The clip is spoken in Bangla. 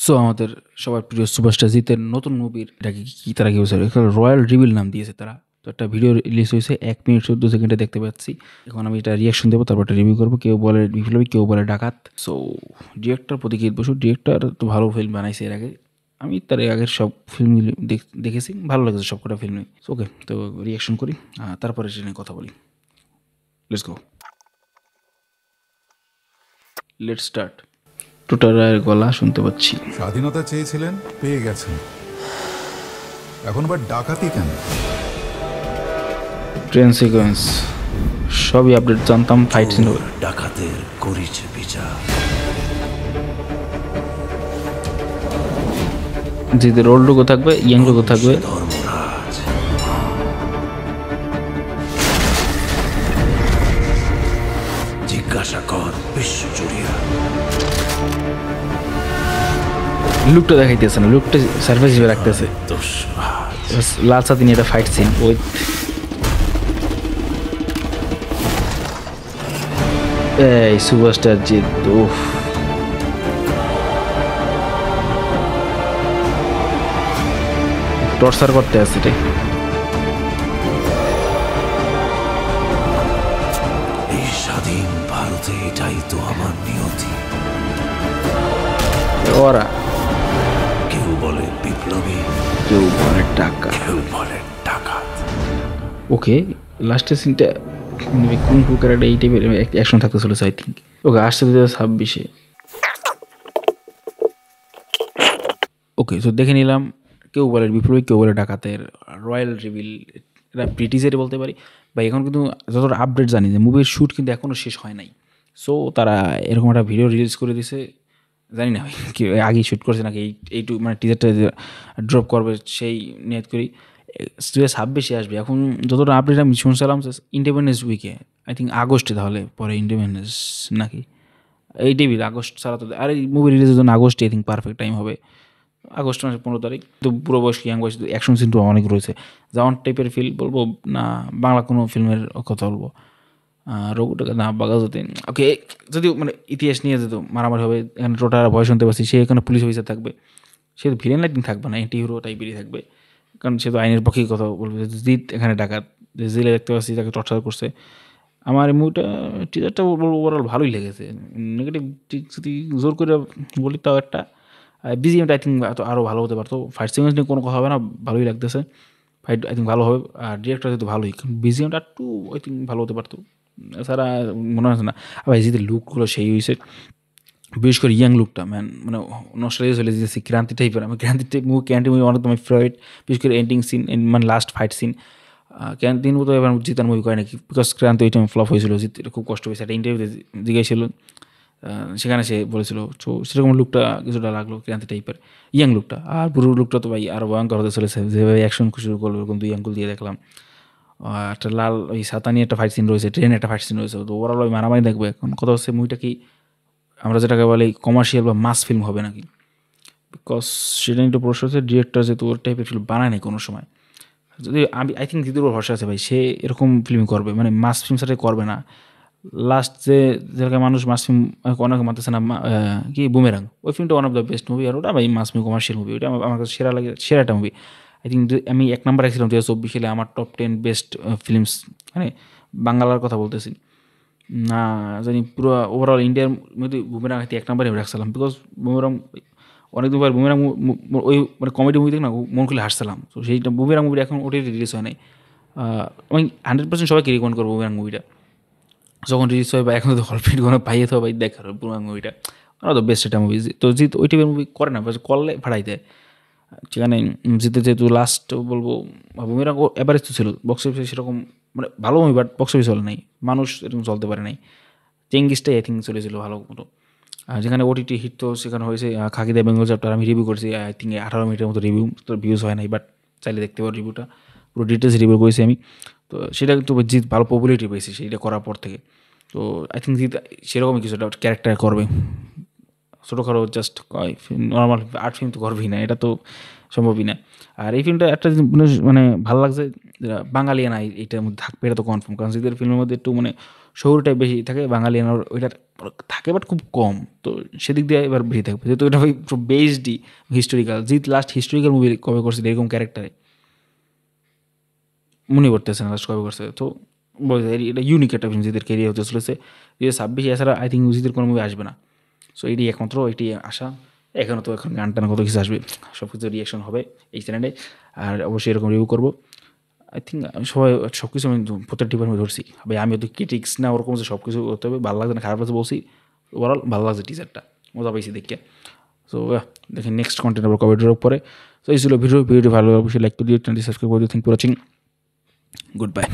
সো আমাদের সবার প্রিয় সুপারস্টার জিতের নতুন মুভির এটাকে কি তারা কি বলছে রয়্যাল রিভিল নাম দিয়েছে তারা। তো একটা ভিডিও রিলিজ হয়েছে 1 মিনিট 14 সেকেন্ডে দেখতে পাচ্ছি। এখন আমি এটা রিয়াকশন দেবো, তারপর একটা রিভিউ করবো। কেউ বলে বিপ্লবী, কেউ বলে ডাকাত। সো ডিরেক্টর প্রতীকিত বসু, ডিরেক্টর তো ভালো ফিল্ম বানাইছে এর আগে। আমি তার আগের সব ফিল্ম দেখেছি, ভালো লাগছে সবকটা ফিল্মই। ওকে, তো রিয়াকশন করি, তারপরে সে নিয়ে কথা বলি। Let's go, let's start. টোটা রায়ের গলা শুনতে পাচ্ছি। স্বাধীনতা চেয়েছিলেন, পেয়ে গেছেন। এখন আবার ডাকাতি কেন? ট্রেন সিকোয়েন্স সবই আপডেট জানতাম। ফাইট সিন হবে। ডাকাতের করিছে বিচার। জিতের ওল্ড লোগো থাকবে, ইয়াং লোগো থাকবে। ধর্মরাজ জিজ্ঞাসা কর বিশ্বজুড়িয়া। লুকটা দেখাইতেছে না, লুকটা সারফেস হিসেবে রাখতেছে। লাল সাথে নিয়ে একটা ফাইট সিন ওই এই সুপারস্টার জিত। উফ, টর্চার করতে আসছে রে। এই স্বাধীন ভারতে এটাই তো আমার নিয়তি। ওরা কেউ বলে বিপ্লবী, কেউ বলে টাকা। কেউ বলে ডাকাত। ওকে, লাস্টের সিনটা কোন প্রকার এই টাইপের অ্যাকশন থাকতে চলেছে আই থিঙ্ক। ওকে, আসছে 2026-এ। ওকে, তো দেখে নিলাম। কেউ বলে বিপ্লবী, কেউ বলে ডাকাতের রয়্যাল রিভিল। এটা ব্রিটিশের বলতে পারি বা এখন কিন্তু যতটা আপডেট জানি যে মুভির শ্যুট কিন্তু এখনও শেষ হয় নাই। সো তারা এরকম একটা ভিডিও রিলিজ করে দিছে। জানি না ভাই কি আগেই শ্যুট করছে নাকি এইটু মানে টিজারটা ড্রপ করবে সেই নিয়ত করি। 2026-এ আসবে। এখন যতটা আপডেট আমি শুনছিলাম ইন্ডিপেন্ডেন্স উইকে, আই থিঙ্ক আগস্টে, তাহলে পরে ইন্ডিপেন্ডেন্স নাকি এই টেবিল আগস্ট ছাড়া তো। আর এই মুভি রিলিজের জন্য আগস্টে আই থিঙ্ক পারফেক্ট টাইম হবে। আগস্ট মাসের 15 তারিখ। তো পুরো বয়স ইয়াং বয়স, অ্যাকশন সিন তো অনেক রয়েছে। যেমন টাইপের ফিল্ম বলবো না, বাংলা কোনো ফিল্মের কথা বলবো। রঘুটাকে না বাঘাযতীন। ওকে, যদি মানে ইতিহাস নিয়ে যেত মারামারি হবে, এখানে টোটার ভয় শুনতে পাচ্ছি। সে এখানে পুলিশ অফিসার থাকবে, সে তো ভিলেন লাইটিং থাকবে না, এন্টি হিরো টাইপেরই থাকবে। কারণ সে তো আইনের পক্ষেই কথা বলবে। জিৎ এখানে ডাকাত, জেলে দেখতে পাচ্ছি তাকে টর্চার করছে। আমার এই মুভিটা টিজারটা বলবো ওভারঅল ভালোই লেগেছে। নেগেটিভ দিক যদি জোর করে বলি তাও একটা বিজিএমটা আই থিঙ্ক আরও ভালো হতে পারতো। ফাইট সিকোয়েন্স নিয়ে কোনো কথা হবে না, ভালোই লাগতেছে। ফাইট আই থিঙ্ক ভালো হবে। আর ডিরেক্টর যেহেতু ভালোই, বিজিএমটা একটু আই থিঙ্ক ভালো হতে পারতো। এছাড়া মনে হচ্ছে না। আবার যদি লুকগুলো সেই হয়েছে, বিশেষ করে ইয়াং লুকটা ম্যান, মানে নস্টালজিয়া চলে যেতেছি। ক্রান্তি টাইপের, আমি ক্রান্তি টাইপ মুভি, ক্রান্তি মুভি অনেক তোমার ফেভারিট। বিশেষ করে এন্ডিং সিন, মানে লাস্ট ফাইট সিন। ক্রান্তি মতো এবার জিতার মুভি করে নাকি, বিকজ ক্রান্তি ওই টাইম ফ্লপ হয়েছিল। জিত খুব কষ্ট হয়েছে। একটা ইন্টারভিউতে জিজ্ঞাসা, সেখানে সে বলেছিল। তো সেরকম লুকটা কিছুটা লাগলো ক্রান্তি টাইপের, ইয়াং লুকটা। আর পুরো লুকটা তো ভাই আরও ভয়ঙ্কর হতে চলেছে, যেভাবে অ্যাকশন শুরু করলো এরকম 2 আঙ্গুল দিয়ে দেখলাম। একটা লাল ওই সাতানি একটা ফাইট সিন রয়েছে, ট্রেনে একটা ফাইট সিন রয়েছে। তো ওভারঅল ওই মারামারি দেখবে। এখন কথা হচ্ছে মুভিটা কি আমরা যেটাকে বলি কমার্শিয়াল বা মাস ফিল্ম হবে নাকি, বিকজ সেটা একটু প্রশ্ন হচ্ছে। ডিরেক্টর যেহেতু ওর টাইপের ফিল্ম বানায় নাই কোনো সময়। যদি আমি আই থিঙ্ক দিদির ভরসা আছে ভাই, সে এরকম ফিল্ম করবে, মানে মাস ফিল্ম সেটাই করবে না। লাস্ট যেরকম মানুষ মাস ফিল্ম অনেকে মানতেছে না, কি বুমেরাং, ওই ফিল্মটা one of the best movie. আর ওটা ভাই মাস ফিল্ম, কমার্শিয়াল মুভি, ওটা আমার কাছে সেরা লাগে, সেরা একটা মুভি। আই থিঙ্ক আমি 1 নম্বর রাখছিলাম 2024 সালে আমার টপ 10 বেস্ট ফিল্মস, মানে বাংলার কথা বলতেছি না। জানি পুরো ওভারঅল ইন্ডিয়ার মধ্যে বুমেরাং হয়তো 1 নম্বরে রাখছিলাম। বিকজ বুমেরাং অনেকদিন পর বুমেরাং ওই মানে কমেডি মুভি দেখ না, মন খুলে হাসছিলাম। তো সেইটা বুমেরাং মুভিটা এখন ওটাই রিলিজ হয় নাই। আমি 100% সবাইকে রিকমেন্ড করবো বুমেরাং মুভিটা। যখন রিলিজ হয় বা এখন তো হল প্রিন্ট কোনো পাইয়ে তো ভাই দেখার বুমেরাং মুভিটা ওরা তো বেস্ট একটা মুভি। তো জিত ওই টাইপের মুভি করে না, করলে ভাড়াই দেয়। সেখানে জিতে যেহেতু লাস্ট বলবো, বুমেরাং এভারেজ তো ছিল বক্স অফিসে সেরকম, মানে ভালো মুভি, বাট বক্স অফিস চলে নাই, মানুষ এরকম চলতে পারে নাই। চেঙ্গিসটাই আই থিঙ্ক চলেছিল ভালো মতো। যেখানে ওটিটি হিট তো সেখানে হয়েছে খাকিদা বেঙ্গল চ্যাপ্টার, আমি রিভিউ করেছি আই থিঙ্ক 18 মিনিটের মতো রিভিউ। তো ভিউজ হয় নাই, বাট চাইলে দেখতে পারো রিভিউটা, পুরো ডিটেলস রিভিউ করেছি আমি। তো সেটা কিন্তু জিত ভালো পপুলারিটি পেয়েছে সেইটা করার পর থেকে। তো আই থিঙ্ক জিত সেরকমই কিছু একটা ক্যারেক্টার করবে। ছোটোখাটো জাস্ট নর্মাল আর্ট ফিল্ম তো করবেই না, এটা তো সম্ভবই না। আর এই ফিল্মটা একটা জিনিস মানে ভালো লাগছে, যেটা বাঙালিয়ানা এইটার মধ্যে থাকবে, এটা তো কনফার্ম, কারণ জিতের ফিল্মের মধ্যে একটু মানে শহুরটাই বেশি থাকে, বাঙালিয়ানার ওইটার থাকে বাট খুব কম, তো সেদিক দিয়ে এবার বেশি থাকবে, যেহেতু এটা ভাই বেসডই হিস্টোরিক্যাল। জিত লাস্ট হিস্টোরিক্যাল মুভি কবে করছে এরকম ক্যারেক্টারে মনে করতেছে না লাস্ট কবে করছে, তো এটা ইউনিক একটা ফিল্ম জিতের ক্যারিয়ার হতে চলেছে 2026, এছাড়া আই থিঙ্ক জিতের কোনো মুভি আসবে না। সো এটি একমাত্র এটি আশা। এখনও তো এখন গান টান কত কিছু আসবে, সব কিছু রিয়াকশন হবে এই চ্যানেলে, আর অবশ্যই এরকম রিভিউ করবো। আই থিঙ্ক সবাই সব কিছু আমি প্রত্যেকটা ডিপার্টমেন্ট ধরছি ভাই, আমি তো ক্রিটিক্স না ওরকম যে সব কিছু করতে হবে, ভালো লাগছে না খারাপ লাগছে বলছি, ওভারঅল ভালো লাগছে টিজারটা, মজা পাইছি দেখে। সো দেখেন নেক্সট কন্টেন্ট আবার কবে ড্রপ করে। সো এই ছিল ভিডিওটি ভালো অবশ্যই লাইক করে দিও, চ্যানেলটি সাবস্ক্রাইব করে দিও। Thank for watching, good bye.